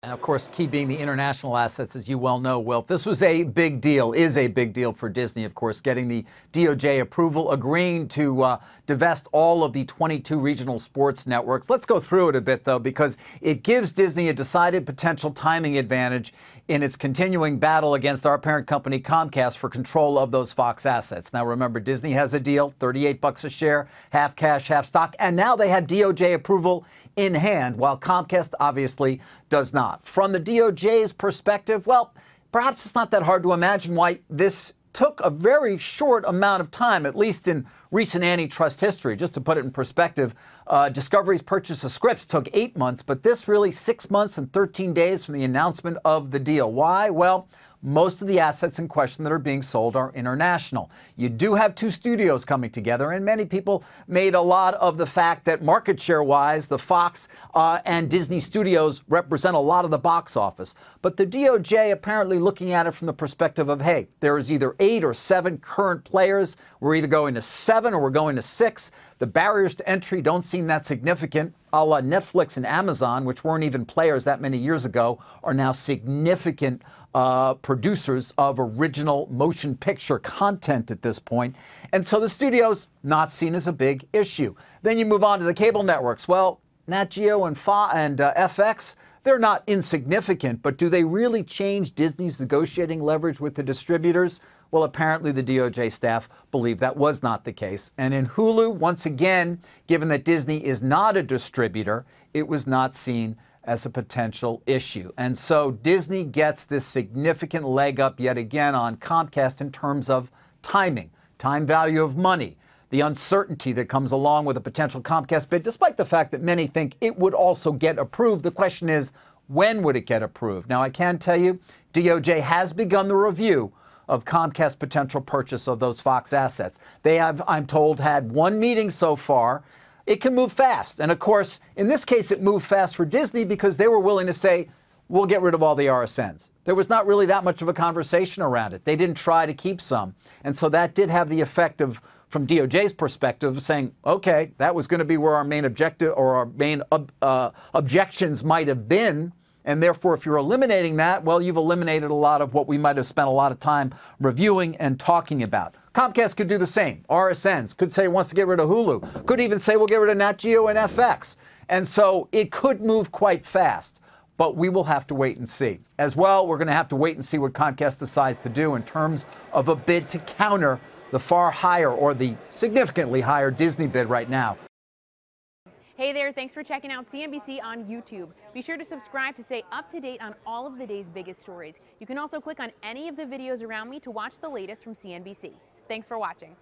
And of course, key being the international assets, as you well know, Will. This was a big deal, is a big deal for Disney, of course, getting the DOJ approval, agreeing to divest all of the 22 regional sports networks. Let's go through it a bit, though, because it gives Disney a decided potential timing advantage in its continuing battle against our parent company, Comcast, for control of those Fox assets. Now, remember, Disney has a deal, $38 a share, half cash, half stock, and now they have DOJ approval in hand, while Comcast obviously does not. From the DOJ's perspective, well, perhaps it's not that hard to imagine why this took a very short amount of time, at least in recent antitrust history. Just to put it in perspective, Discovery's purchase of Scripps took 8 months, but this really 6 months and 13 days from the announcement of the deal. Why? Well, most of the assets in question that are being sold are international. You do have two studios coming together, and many people made a lot of the fact that market share-wise, the Fox and Disney studios represent a lot of the box office. But the DOJ apparently looking at it from the perspective of, hey, there is either 8 or 7 current players. We're either going to 7 or we're going to 6. The barriers to entry don't seem that significant. A la Netflix and Amazon, which weren't even players that many years ago, are now significant producers of original motion picture content at this point. And so the studio's not seen as a big issue. Then you move on to the cable networks. Well, Nat Geo and FX, they're not insignificant, but do they really change Disney's negotiating leverage with the distributors? Well, apparently the DOJ staff believe that was not the case. And in Hulu, once again, given that Disney is not a distributor, it was not seen as a potential issue. And so Disney gets this significant leg up yet again on Comcast in terms of timing, time value of money, the uncertainty that comes along with a potential Comcast bid, despite the fact that many think it would also get approved. The question is, when would it get approved? Now, I can tell you, DOJ has begun the review of Comcast's potential purchase of those Fox assets. They have, I'm told, had one meeting so far. It can move fast. And of course, in this case, it moved fast for Disney because they were willing to say, we'll get rid of all the RSNs. There was not really that much of a conversation around it. They didn't try to keep some. And so that did have the effect of, from DOJ's perspective, saying, okay, that was going to be where our main objective or our main objections might have been. And therefore, if you're eliminating that, well, you've eliminated a lot of what we might have spent a lot of time reviewing and talking about. Comcast could do the same. RSNs could say it wants to get rid of Hulu. Could even say we'll get rid of Nat Geo and FX. And so it could move quite fast. But we will have to wait and see. As well, we're going to have to wait and see what Comcast decides to do in terms of a bid to counter the far higher or the significantly higher Disney bid right now. Hey there, thanks for checking out CNBC on YouTube. Be sure to subscribe to stay up to date on all of the day's biggest stories. You can also click on any of the videos around me to watch the latest from CNBC. Thanks for watching.